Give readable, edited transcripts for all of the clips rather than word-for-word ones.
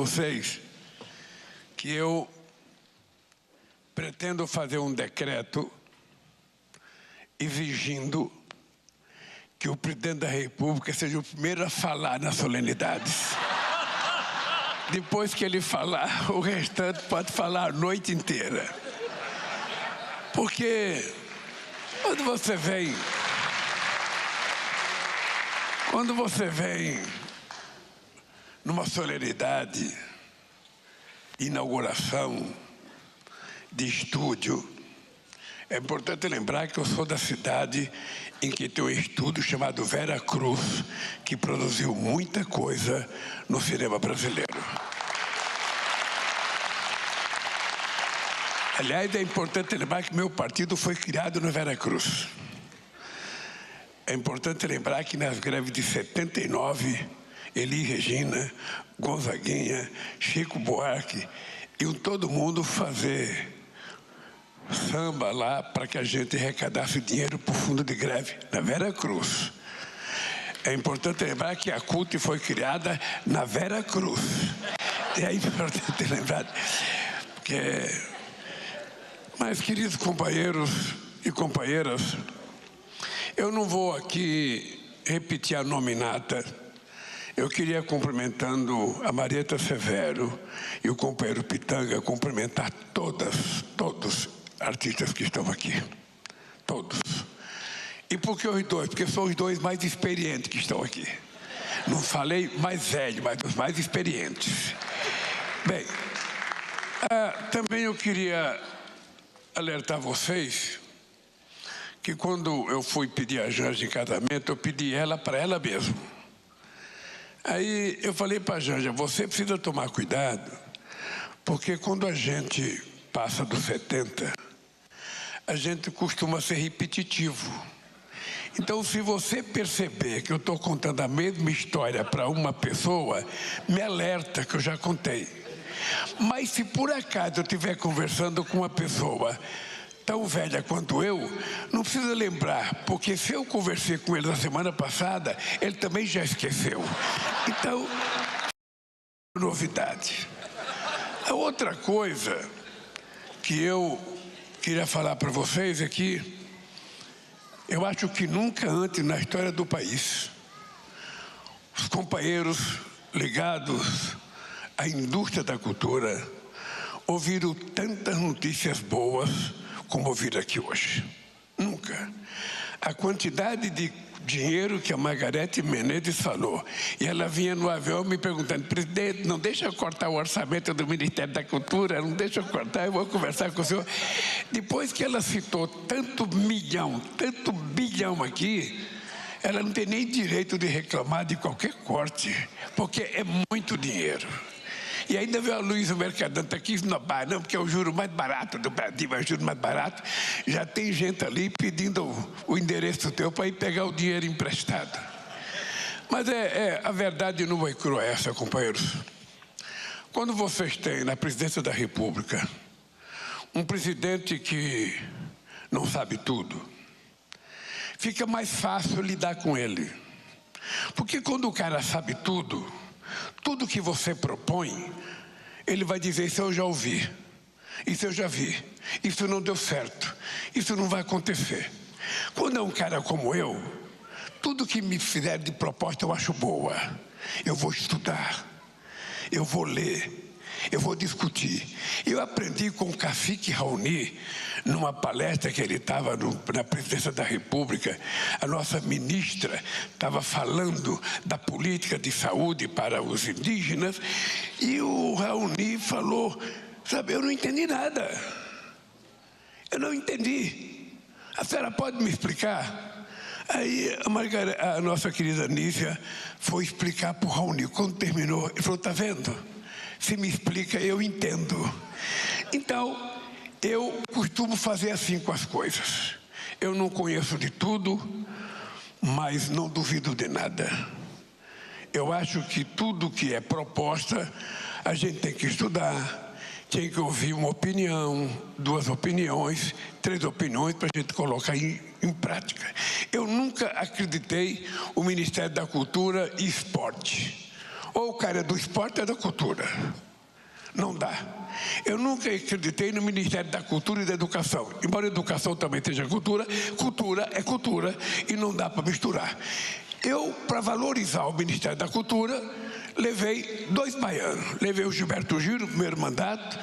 vocês que eu pretendo fazer um decreto exigindo que o presidente da República seja o primeiro a falar nas solenidades. Depois que ele falar, o restante pode falar a noite inteira. Porque quando você vem numa solenidade, inauguração de estúdio, é importante lembrar que eu sou da cidade em que tem um estúdio chamado Vera Cruz, que produziu muita coisa no cinema brasileiro. Aliás, é importante lembrar que meu partido foi criado no Vera Cruz. É importante lembrar que nas greves de 79, Elis Regina, Gonzaguinha, Chico Buarque, iam todo mundo fazer samba lá para que a gente arrecadasse dinheiro para o fundo de greve na Vera Cruz. É importante lembrar que a CUT foi criada na Vera Cruz. E é importante lembrar que... Mas, queridos companheiros e companheiras, eu não vou aqui repetir a nominata. Eu queria, cumprimentando a Marieta Severo e o companheiro Pitanga, cumprimentar todos artistas que estão aqui. Todos. E por que os dois? Porque são os dois mais experientes que estão aqui. Não falei mais velho, mas os mais experientes. Bem, também eu queria alertar vocês que quando eu fui pedir a Janja em casamento, eu pedi ela para ela mesma. Aí eu falei para a Janja, você precisa tomar cuidado, porque quando a gente passa dos 70, a gente costuma ser repetitivo. Então, se você perceber que eu estou contando a mesma história para uma pessoa, me alerta que eu já contei. Mas se por acaso eu estiver conversando com uma pessoa tão velha quanto eu, não precisa lembrar, porque se eu conversei com ele na semana passada, ele também já esqueceu. Então, novidade. A outra coisa que eu queria falar para vocês é que eu acho que nunca antes na história do país os companheiros ligados à indústria da cultura ouviram tantas notícias boas como ouviram aqui hoje. Nunca. A quantidade de dinheiro que a Margarete Menezes falou, e ela vinha no avião me perguntando, presidente, não deixa eu cortar o orçamento do Ministério da Cultura, não deixa eu cortar, eu vou conversar com o senhor. Depois que ela citou tanto milhão, tanto bilhão aqui, ela não tem nem direito de reclamar de qualquer corte, porque é muito dinheiro. E ainda veio a Luísa Mercadante aqui, não, porque é o juro mais barato do Brasil, é o juro mais barato. Já tem gente ali pedindo o endereço teu para ir pegar o dinheiro emprestado. Mas a verdade nua e crua é essa, companheiros. Quando vocês têm na presidência da República um presidente que não sabe tudo, fica mais fácil lidar com ele. Porque quando o cara sabe tudo, tudo que você propõe, ele vai dizer, isso eu já ouvi, isso eu já vi, isso não deu certo, isso não vai acontecer. Quando é um cara como eu, tudo que me fizer de proposta eu acho boa. Eu vou estudar, eu vou ler, eu vou discutir. Eu aprendi com o Cacique Raoni, numa palestra que ele estava na presidência da República, a nossa ministra estava falando da política de saúde para os indígenas, e o Raoni falou, sabe, eu não entendi nada. Eu não entendi. A senhora pode me explicar? Aí a nossa querida Nícia foi explicar para o Raoni. Quando terminou, ele falou, está vendo? Se me explica, eu entendo. Então, eu costumo fazer assim com as coisas. Eu não conheço de tudo, mas não duvido de nada. Eu acho que tudo que é proposta, a gente tem que estudar, tem que ouvir uma opinião, 2 opiniões, 3 opiniões para a gente colocar em prática. Eu nunca acreditei o Ministério da Cultura e Esporte. Ou o cara é do esporte ou é da cultura. Não dá. Eu nunca acreditei no Ministério da Cultura e da Educação. Embora a educação também seja cultura, cultura é cultura e não dá para misturar. Eu, para valorizar o Ministério da Cultura, levei 2 baianos. Levei o Gilberto Gil no primeiro mandato,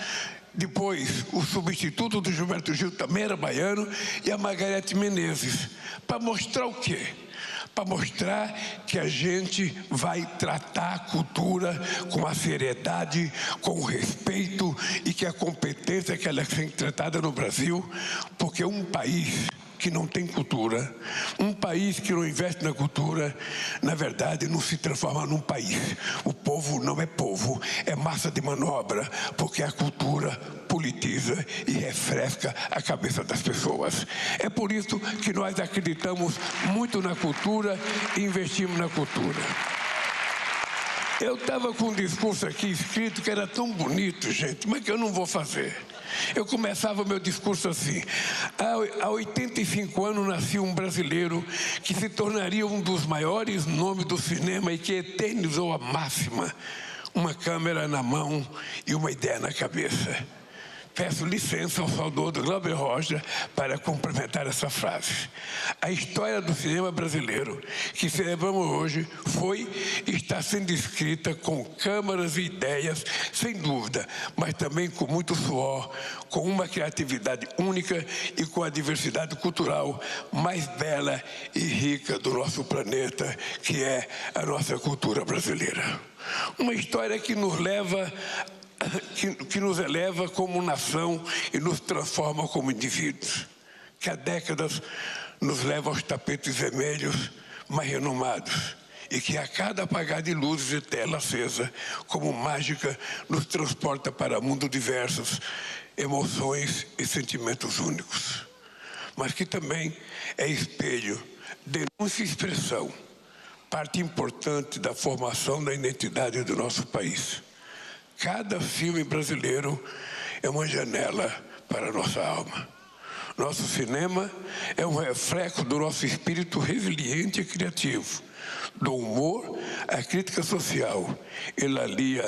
depois o substituto do Gilberto Gil também era baiano, e a Margarete Menezes. Para mostrar o quê? Para mostrar que a gente vai tratar a cultura com a seriedade, com o respeito, e que a competência que ela é sendo tratada no Brasil, porque um país que não tem cultura, um país que não investe na cultura, na verdade não se transforma num país. O povo não é povo, é massa de manobra, porque a cultura politiza e refresca a cabeça das pessoas. É por isso que nós acreditamos muito na cultura e investimos na cultura. Eu estava com um discurso aqui escrito que era tão bonito, gente, mas que eu não vou fazer. Eu começava meu discurso assim: há 85 anos nasceu um brasileiro que se tornaria um dos maiores nomes do cinema e que eternizou a máxima: uma câmera na mão e uma ideia na cabeça. Peço licença ao saudoso Glauber Rocha para complementar essa frase. A história do cinema brasileiro que celebramos hoje foi e está sendo escrita com câmaras e ideias, sem dúvida, mas também com muito suor, com uma criatividade única e com a diversidade cultural mais bela e rica do nosso planeta, que é a nossa cultura brasileira. Uma história que nos leva que nos eleva como nação e nos transforma como indivíduos, que há décadas nos leva aos tapetes vermelhos mais renomados e que a cada apagar de luzes e tela acesa, como mágica, nos transporta para mundos diversos, emoções e sentimentos únicos, mas que também é espelho, denúncia e expressão, parte importante da formação da identidade do nosso país. Cada filme brasileiro é uma janela para a nossa alma. Nosso cinema é um reflexo do nosso espírito resiliente e criativo, do humor à crítica social. Ele alia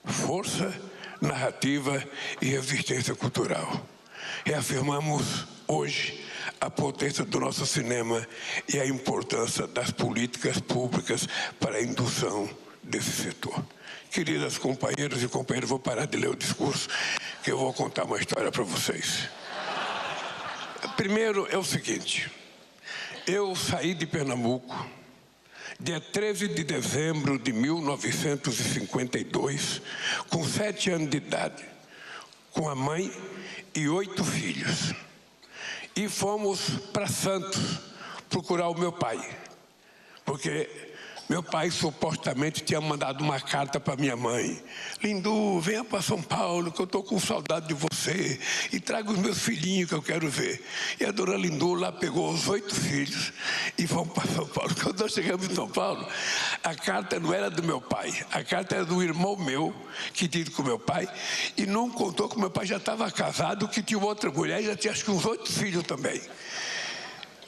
força, narrativa e resistência cultural. Reafirmamos hoje a potência do nosso cinema e a importância das políticas públicas para a indução desse setor. Queridas companheiras e companheiros, vou parar de ler o discurso, que eu vou contar uma história para vocês. Primeiro é o seguinte: eu saí de Pernambuco dia 13 de dezembro de 1952, com 7 anos de idade, com a mãe e 8 filhos. E fomos para Santos procurar o meu pai, porque meu pai supostamente tinha mandado uma carta para minha mãe: Lindu, venha para São Paulo, que eu estou com saudade de você, e traga os meus filhinhos que eu quero ver. E a dona Lindu lá pegou os 8 filhos e fomos para São Paulo. Quando nós chegamos em São Paulo, a carta não era do meu pai, a carta era do irmão meu, que tinha ido com meu pai, e não contou que meu pai já estava casado, que tinha outra mulher e já tinha acho que uns 8 filhos também.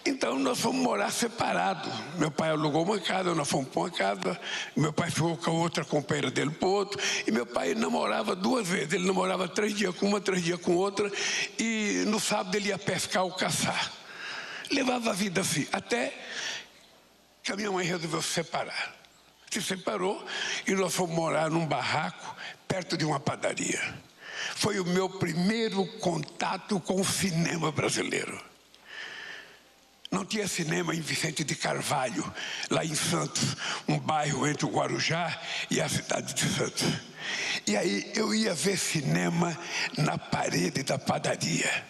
Então nós fomos morar separados. Meu pai alugou uma casa, nós fomos para uma casa, meu pai ficou com a outra companheira dele para o outro, e meu pai namorava 2 vezes. Ele namorava 3 dias com uma, 3 dias com outra, e no sábado ele ia pescar ou caçar. Levava a vida assim, até que a minha mãe resolveu se separar. Se separou e nós fomos morar num barraco perto de uma padaria. Foi o meu primeiro contato com o cinema brasileiro. Não tinha cinema em Vicente de Carvalho, lá em Santos, um bairro entre o Guarujá e a cidade de Santos. E aí eu ia ver cinema na parede da padaria.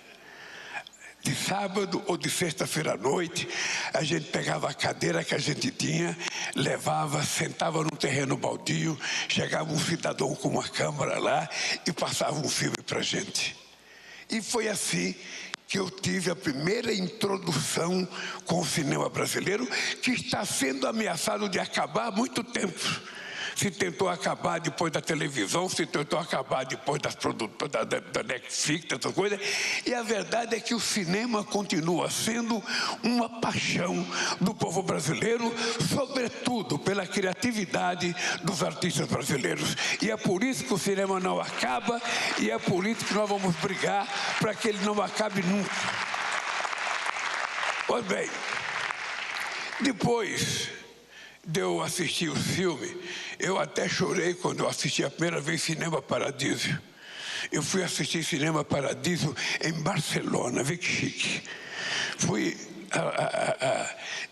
De sábado ou de sexta-feira à noite, a gente pegava a cadeira que a gente tinha, levava, sentava num terreno baldio, chegava um cidadão com uma câmera lá e passava um filme para a gente. E foi assim que eu tive a primeira introdução com o cinema brasileiro, que está sendo ameaçado de acabar há muito tempo. se tentou acabar depois da televisão, se tentou acabar depois das produtoras da Netflix, dessas coisas. E a verdade é que o cinema continua sendo uma paixão do povo brasileiro, sobretudo pela criatividade dos artistas brasileiros. E é por isso que o cinema não acaba, e é por isso que nós vamos brigar para que ele não acabe nunca. Pois bem, depois de eu assistir o filme, eu até chorei quando eu assisti a primeira vez Cinema Paradiso. Eu fui assistir Cinema Paradiso em Barcelona, vê que chique.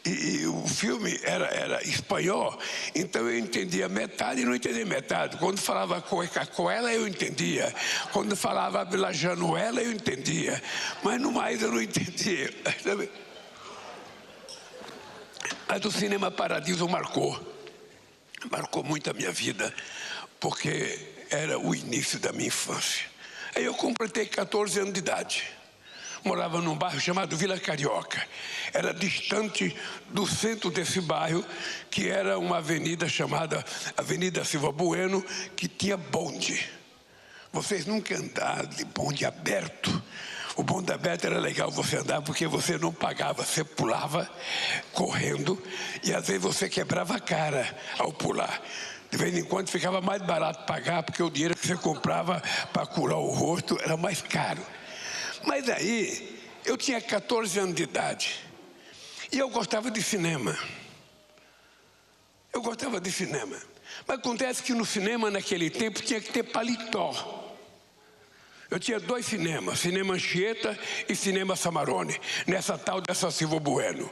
E o filme era espanhol, então eu entendia metade e não entendia metade. Quando falava Coca-Cola, eu entendia. Quando falava La Januela, eu entendia. Mas no mais eu não entendia. Mas o Cinema Paradiso marcou muito a minha vida, porque era o início da minha infância. Aí eu completei 14 anos de idade. Morava num bairro chamado Vila Carioca. Era distante do centro desse bairro, que era uma avenida chamada Avenida Silva Bueno, que tinha bonde. Vocês nunca andaram de bonde aberto? O bonde aberto era legal você andar porque você não pagava, você pulava correndo e às vezes você quebrava a cara ao pular. De vez em quando ficava mais barato pagar porque o dinheiro que você comprava para curar o rosto era mais caro. Mas aí eu tinha 14 anos de idade e eu gostava de cinema. Eu gostava de cinema. Mas acontece que no cinema naquele tempo tinha que ter paletó. Eu tinha 2 cinemas, Cinema Anchieta e Cinema Samarone, nessa tal dessa Silva Bueno.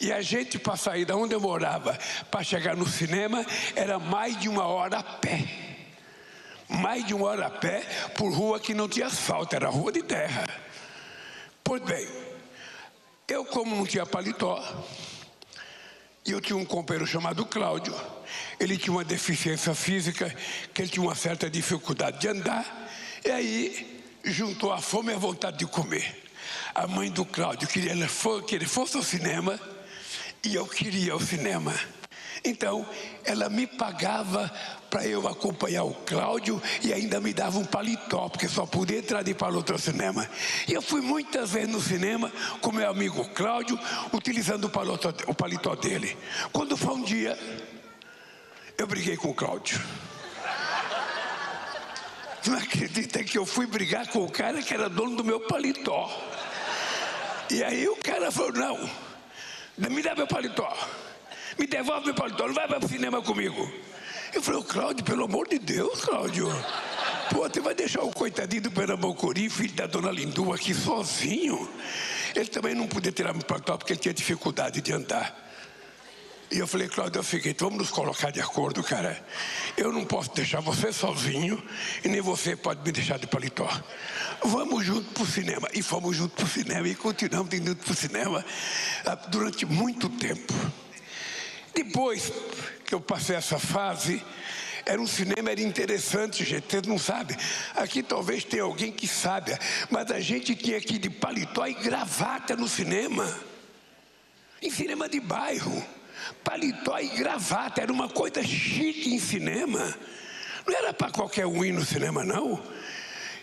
E a gente, para sair da onde eu morava, para chegar no cinema, era mais de 1 hora a pé. Mais de 1 hora a pé, por rua que não tinha asfalto, era rua de terra. Pois bem, eu como não tinha paletó, e eu tinha um companheiro chamado Cláudio, ele tinha uma deficiência física, que ele tinha uma certa dificuldade de andar, e aí juntou a fome e a vontade de comer. A mãe do Cláudio queria que ele fosse ao cinema e eu queria ao cinema. Então, ela me pagava para eu acompanhar o Cláudio e ainda me dava um paletó, porque só podia entrar de paletó ao cinema. E eu fui muitas vezes no cinema com meu amigo Cláudio, utilizando o paletó dele. Quando foi um dia, eu briguei com o Cláudio. Não acredita que eu fui brigar com o cara que era dono do meu paletó. E aí o cara falou, não, me dá meu paletó. Me devolve meu paletó, não vai para o cinema comigo. Eu falei, Cláudio, pelo amor de Deus, Cláudio. Pô, você vai deixar o coitadinho do Pernambucuri, filho da dona Lindu, aqui sozinho? Ele também não podia tirar meu paletó porque ele tinha dificuldade de andar. E eu falei, Cláudio, é o seguinte, vamos nos colocar de acordo, cara. Eu não posso deixar você sozinho e nem você pode me deixar de paletó. Vamos junto pro cinema. E fomos junto pro cinema e continuamos indo pro cinema durante muito tempo. Depois que eu passei essa fase, era um cinema, era interessante, gente, vocês não sabem. Aqui talvez tenha alguém que saiba, mas a gente tinha que ir de paletó e gravata no cinema. Em cinema de bairro. Paletó e gravata, era uma coisa chique em cinema. Não era para qualquer um ir no cinema, não.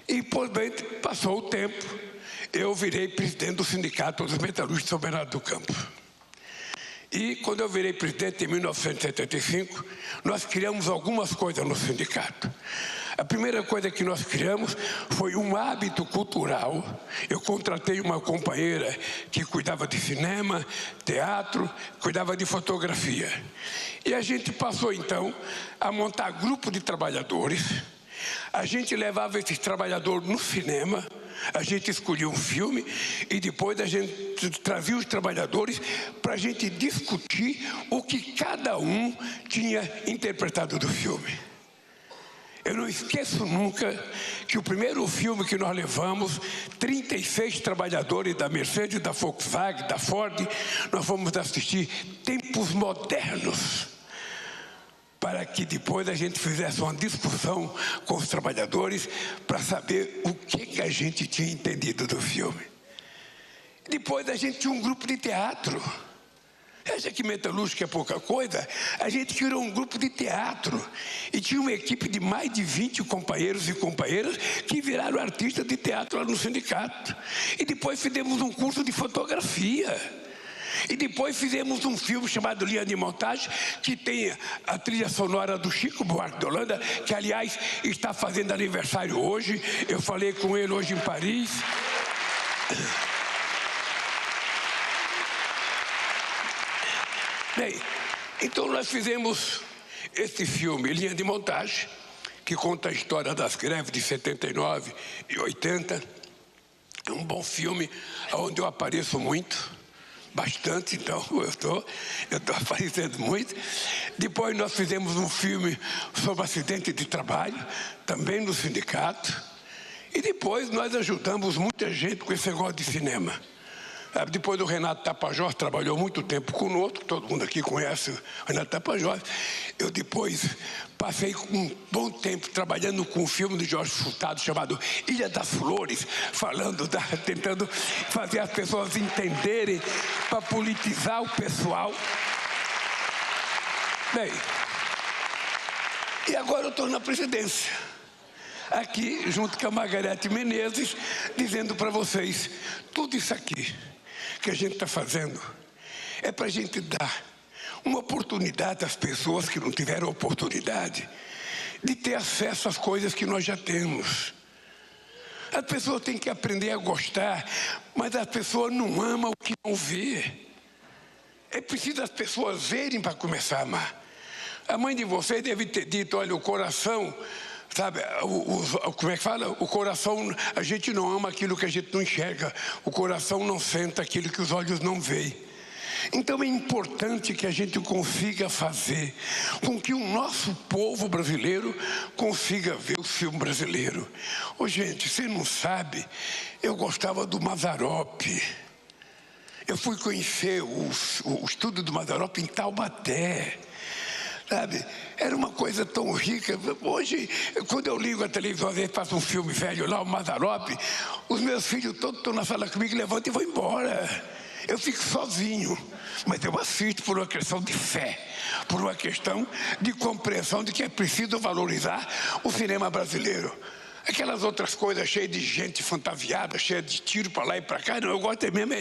E, por bem, passou o tempo, eu virei presidente do Sindicato dos Metalúrgicos de São Bernardo do Campo. E quando eu virei presidente em 1975, nós criamos algumas coisas no sindicato. A primeira coisa que nós criamos foi um hábito cultural. Eu contratei uma companheira que cuidava de cinema, teatro, cuidava de fotografia. E a gente passou então a montar grupo de trabalhadores. A gente levava esses trabalhadores no cinema, a gente escolhia um filme e depois a gente trazia os trabalhadores para a gente discutir o que cada um tinha interpretado do filme. Eu não esqueço nunca que o primeiro filme que nós levamos, 36 trabalhadores da Mercedes, da Volkswagen, da Ford, nós fomos assistir Tempos Modernos, para que depois a gente fizesse uma discussão com os trabalhadores para saber o que a gente tinha entendido do filme. Depois a gente tinha um grupo de teatro. Acha que metalúrgica é pouca coisa? A gente criou um grupo de teatro e tinha uma equipe de mais de 20 companheiros e companheiras que viraram artistas de teatro lá no sindicato. E depois fizemos um curso de fotografia. E depois fizemos um filme chamado Linha de Montagem, que tem a trilha sonora do Chico Buarque de Holanda, que, aliás, está fazendo aniversário hoje. Eu falei com ele hoje em Paris. Bem, então nós fizemos esse filme, Linha de Montagem, que conta a história das greves de 79 e 80. É um bom filme, onde eu apareço muito. Bastante, então eu estou aparecendo muito. Depois nós fizemos um filme sobre acidente de trabalho, também no sindicato. E depois nós ajudamos muita gente com esse negócio de cinema. Depois do Renato Tapajós, trabalhou muito tempo conosco, todo mundo aqui conhece o Renato Tapajós. Eu depois passei um bom tempo trabalhando com um filme do Jorge Furtado chamado Ilha das Flores, tentando fazer as pessoas entenderem, para politizar o pessoal. Bem, e agora eu estou na presidência, aqui junto com a Margarete Menezes, dizendo para vocês, tudo isso aqui que a gente está fazendo é para a gente dar uma oportunidade às pessoas que não tiveram oportunidade de ter acesso às coisas que nós já temos. As pessoas têm que aprender a gostar, mas as pessoas não amam o que não vê. É preciso as pessoas verem para começar a amar. A mãe de vocês deve ter dito, olha, o coração... Sabe, como é que fala? O coração, a gente não ama aquilo que a gente não enxerga. O coração não sente aquilo que os olhos não veem. Então é importante que a gente consiga fazer com que o nosso povo brasileiro consiga ver o filme brasileiro. Ô gente, você não sabe, eu gostava do Mazzaropi. Eu fui conhecer o estúdio do Mazzaropi em Taubaté. Sabe, era uma coisa tão rica. Hoje, quando eu ligo a televisão, às vezes passa um filme velho lá, o Mazzaropi, os meus filhos todos estão na sala comigo, levantam e vão embora. Eu fico sozinho, mas eu assisto por uma questão de fé, por uma questão de compreensão de que é preciso valorizar o cinema brasileiro. Aquelas outras coisas cheias de gente fantasiada, cheias de tiro para lá e para cá, não, eu gosto mesmo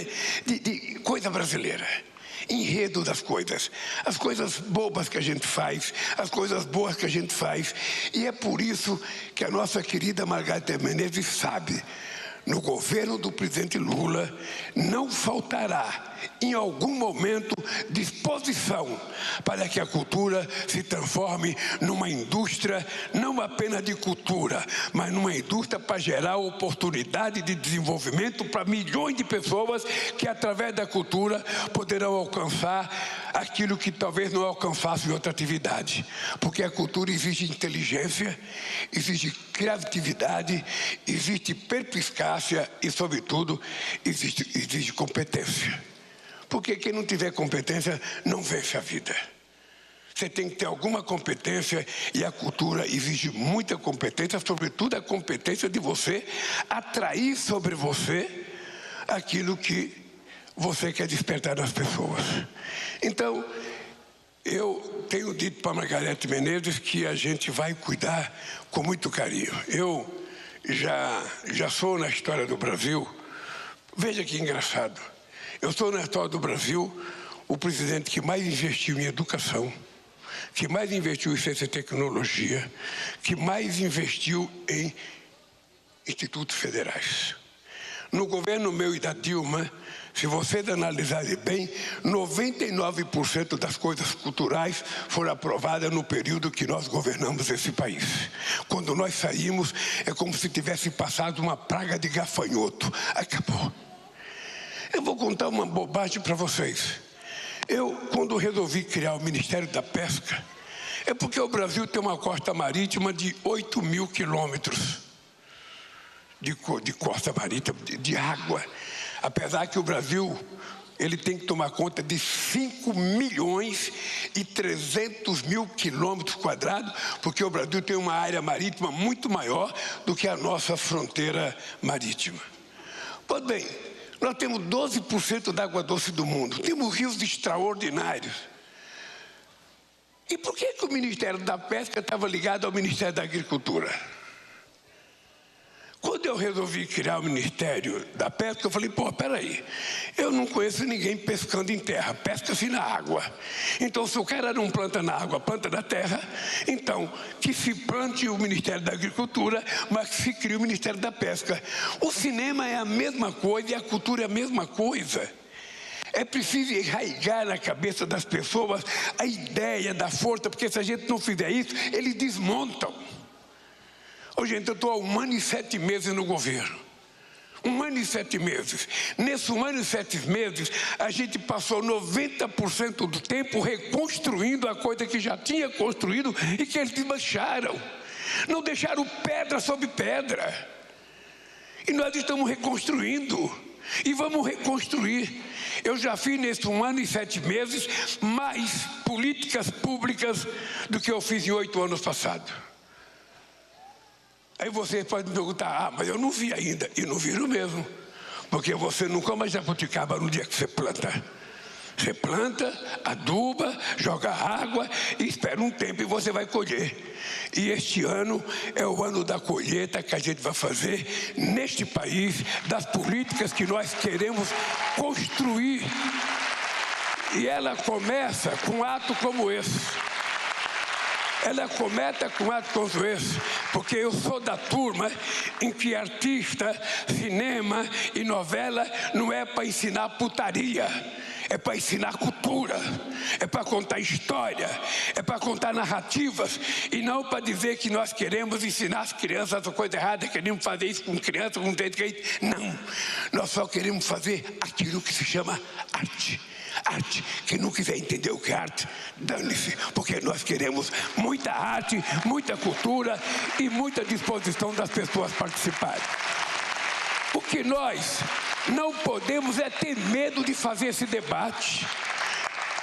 de coisa brasileira. Enredo das coisas, as coisas bobas que a gente faz, as coisas boas que a gente faz. E é por isso que a nossa querida Margarete Menezes sabe, no governo do presidente Lula, não faltará, em algum momento, disposição para que a cultura se transforme numa indústria, não apenas de cultura, mas numa indústria para gerar oportunidade de desenvolvimento para milhões de pessoas que, através da cultura, poderão alcançar aquilo que talvez não alcançasse em outra atividade. Porque a cultura exige inteligência, exige criatividade, exige perspicácia e, sobretudo, exige competência. Porque quem não tiver competência não vence a vida. Você tem que ter alguma competência e a cultura exige muita competência, sobretudo a competência de você atrair sobre você aquilo que você quer despertar nas pessoas. Então, eu tenho dito para a Margarete Menezes que a gente vai cuidar com muito carinho. Eu já sou na história do Brasil, veja que engraçado, eu sou na história do Brasil o presidente que mais investiu em educação, que mais investiu em ciência e tecnologia, que mais investiu em institutos federais. No governo meu e da Dilma, se vocês analisarem bem, 99% das coisas culturais foram aprovadas no período que nós governamos esse país. Quando nós saímos, é como se tivesse passado uma praga de gafanhoto. Acabou. Eu vou contar uma bobagem para vocês. Quando resolvi criar o Ministério da Pesca, é porque o Brasil tem uma costa marítima de 8.000 quilômetros de costa marítima, de água. Apesar que o Brasil, ele tem que tomar conta de 5.300.000 quilômetros quadrados, porque o Brasil tem uma área marítima muito maior do que a nossa fronteira marítima. Pois bem, Nós temos 12% da água doce do mundo. Temos rios extraordinários. E por que o Ministério da Pesca estava ligado ao Ministério da Agricultura? Quando eu resolvi criar o Ministério da Pesca, eu falei, pô, peraí, eu não conheço ninguém pescando em terra, pesca-se na água. Então, se o cara não planta na água, planta na terra, então, que se plante o Ministério da Agricultura, mas que se crie o Ministério da Pesca. O cinema é a mesma coisa e a cultura é a mesma coisa. É preciso enraigar na cabeça das pessoas a ideia da força, porque se a gente não fizer isso, eles desmontam. Ô, gente, eu estou há 1 ano e 7 meses no governo. 1 ano e 7 meses. Nesse 1 ano e 7 meses, a gente passou 90% do tempo reconstruindo a coisa que já tinha construído e que eles desmancharam. Não deixaram pedra sobre pedra. E nós estamos reconstruindo. E vamos reconstruir. Eu já fiz nesse 1 ano e 7 meses mais políticas públicas do que eu fiz em 8 anos passados. Aí você pode me perguntar, mas eu não vi ainda. E não viram mesmo. Porque você não come jabuticaba no dia que você planta. Você planta, aduba, joga água e espera um tempo e você vai colher. E este ano é o ano da colheita que a gente vai fazer neste país, das políticas que nós queremos construir. E ela começa com um ato como esse. Ela começa com ato como esse, porque eu sou da turma em que artista, cinema e novela não é para ensinar putaria, é para ensinar cultura, é para contar história, é para contar narrativas e não para dizer que nós queremos ensinar as crianças a coisa errada, queremos fazer isso com criança, com jeito. Não, nós só queremos fazer aquilo que se chama arte. Arte. Quem não quiser entender o que é arte, dane-se, porque nós queremos muita arte, muita cultura e muita disposição das pessoas participarem. O que nós não podemos é ter medo de fazer esse debate.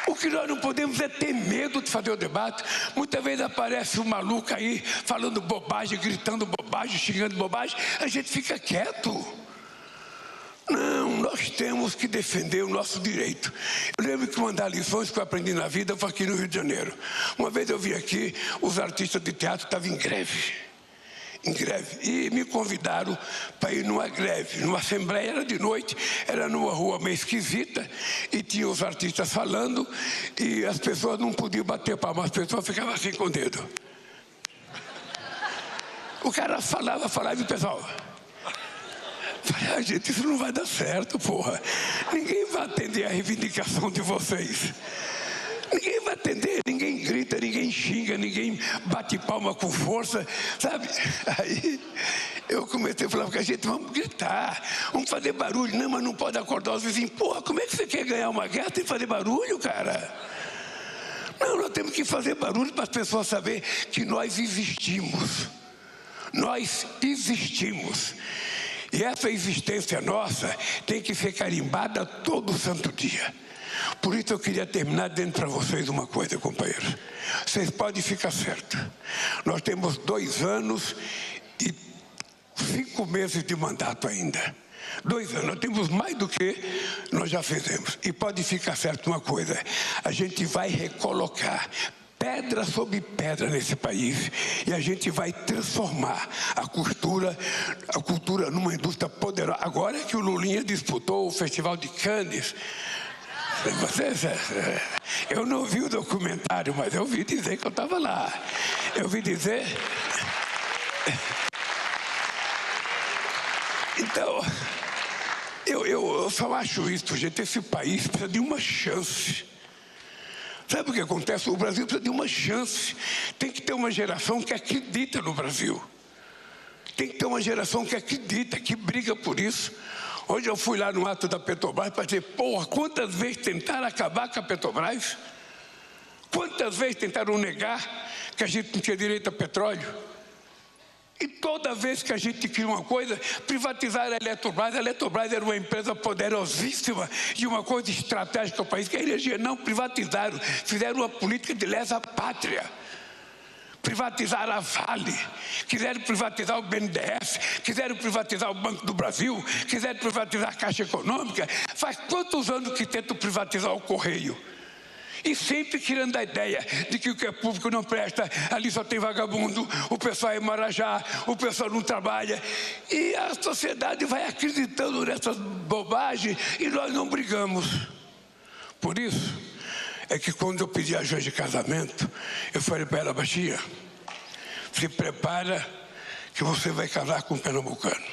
O que nós não podemos é ter medo de fazer o debate. Muitas vezes aparece um maluco aí falando bobagem, gritando bobagem, xingando bobagem, a gente fica quieto. Não, nós temos que defender o nosso direito. Eu lembro que uma das lições que eu aprendi na vida foi aqui no Rio de Janeiro. Uma vez eu vi aqui, os artistas de teatro estavam em greve. E me convidaram para ir numa greve, numa assembleia, era de noite, era numa rua meio esquisita, e tinha os artistas falando, e as pessoas não podiam bater palmas, as pessoas ficavam assim com o dedo. O cara falava, e o pessoal... Falei, gente, isso não vai dar certo, porra. Ninguém vai atender a reivindicação de vocês. Ninguém vai atender, ninguém grita, ninguém xinga, ninguém bate palma com força, sabe? Aí eu comecei a falar com a gente, vamos gritar, vamos fazer barulho. Não, mas não pode acordar os vizinhos. Porra, como é que você quer ganhar uma guerra sem fazer barulho, cara? Não, nós temos que fazer barulho para as pessoas saberem que nós existimos. Nós existimos. E essa existência nossa tem que ser carimbada todo santo dia. Por isso eu queria terminar dizendo para vocês uma coisa, companheiros. Vocês podem ficar certos. Nós temos 2 anos e 5 meses de mandato ainda. 2 anos, nós temos mais do que nós já fizemos. E pode ficar certo uma coisa, a gente vai recolocar pedra sobre pedra nesse país e a gente vai transformar a cultura numa indústria poderosa. Agora que o Lulinha disputou o Festival de Cannes, eu não vi o documentário, mas eu ouvi dizer que eu estava lá. Eu ouvi dizer... Então, eu só acho isso, gente, esse país precisa de uma chance. Sabe o que acontece? O Brasil precisa de uma chance. Tem que ter uma geração que acredita no Brasil. Tem que ter uma geração que acredita, que briga por isso. Hoje eu fui lá no ato da Petrobras para dizer, porra, quantas vezes tentaram acabar com a Petrobras? Quantas vezes tentaram negar que a gente não tinha direito a petróleo? E toda vez que a gente cria uma coisa, privatizar a Eletrobras era uma empresa poderosíssima e uma coisa estratégica para o país, que a energia não privatizaram, fizeram uma política de lesa pátria. privatizar a Vale, quiseram privatizar o BNDES, quiseram privatizar o Banco do Brasil, quiseram privatizar a Caixa Econômica. Faz quantos anos que tentam privatizar o Correio? E sempre tirando a ideia de que o que é público não presta, ali só tem vagabundo, o pessoal é marajá, o pessoal não trabalha. E a sociedade vai acreditando nessas bobagens e nós não brigamos. Por isso é que quando eu pedi a Joia de casamento, eu falei para ela, baixinha, se prepara que você vai casar com um pernambucano.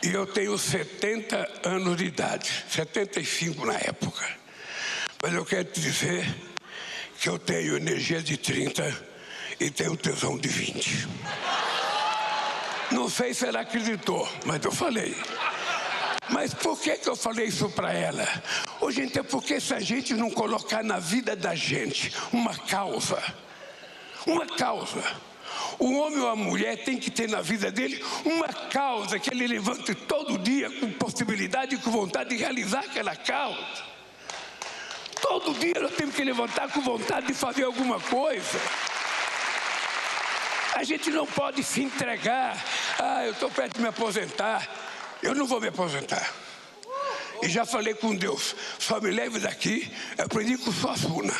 E eu tenho 70 anos de idade, 75 na época. Mas eu quero te dizer que eu tenho energia de 30 e tenho tesão de 20. Não sei se ela acreditou, mas eu falei. Mas por que eu falei isso para ela? Ô, gente, é porque se a gente não colocar na vida da gente uma causa, o homem ou a mulher tem que ter na vida dele uma causa que ele levante todo dia com possibilidade e com vontade de realizar aquela causa. Todo dia nós temos que levantar com vontade de fazer alguma coisa. A gente não pode se entregar. Eu estou perto de me aposentar. Eu não vou me aposentar. E já falei com Deus, só me leve daqui. Eu aprendi com Suassuna.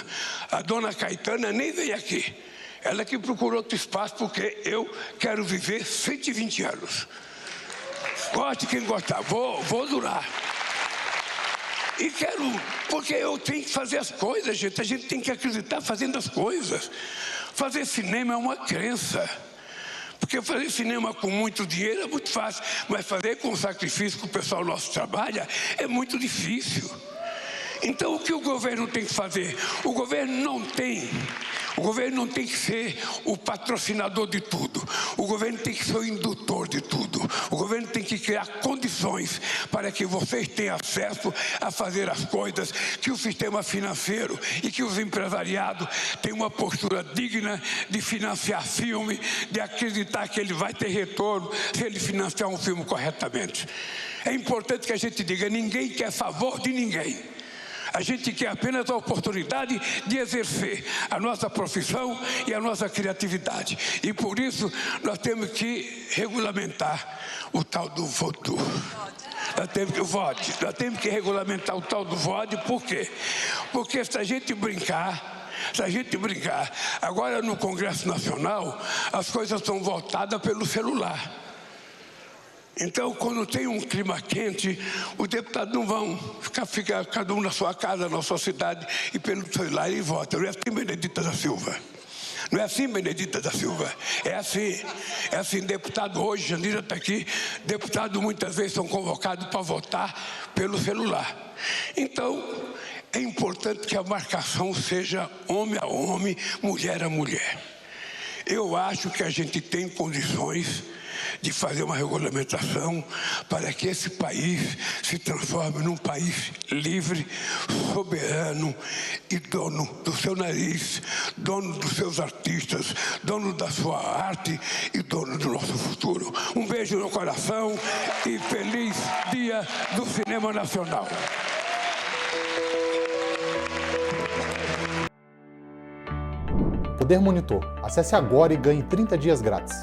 A dona Caetana nem veio aqui. Ela que procurou outro espaço, porque eu quero viver 120 anos. Goste quem gostar, vou durar. E quero, porque eu tenho que fazer as coisas, gente. A gente tem que acreditar fazendo as coisas. Fazer cinema é uma crença. Porque fazer cinema com muito dinheiro é muito fácil, mas fazer com o sacrifício que o pessoal nosso trabalha é muito difícil. Então, o que o governo tem que fazer? O governo não tem que ser o patrocinador de tudo. O governo tem que ser o indutor de tudo. O governo tem que criar condições para que vocês tenham acesso a fazer as coisas, que o sistema financeiro e que os empresariados tenham uma postura digna de financiar filme, de acreditar que ele vai ter retorno se ele financiar um filme corretamente. É importante que a gente diga, ninguém quer favor de ninguém. A gente quer apenas a oportunidade de exercer a nossa profissão e a nossa criatividade. E por isso nós temos que regulamentar o tal do voto. Nós temos que regulamentar o tal do voto. Por quê? Porque se a gente brincar, agora no Congresso Nacional, as coisas são votadas pelo celular. Então, quando tem um clima quente, os deputados não vão ficar cada um na sua casa, na sua cidade, e pelo celular e vota. Não é assim, Benedita da Silva? Não é assim, Benedita da Silva? É assim, deputado hoje, Jandira está aqui, deputados muitas vezes são convocados para votar pelo celular. Então, é importante que a marcação seja homem a homem, mulher a mulher. Eu acho que a gente tem condições de fazer uma regulamentação para que esse país se transforme num país livre, soberano e dono do seu nariz, dono dos seus artistas, dono da sua arte e dono do nosso futuro. Um beijo no coração e feliz Dia do Cinema Nacional. Poder Monitor. Acesse agora e ganhe 30 dias grátis.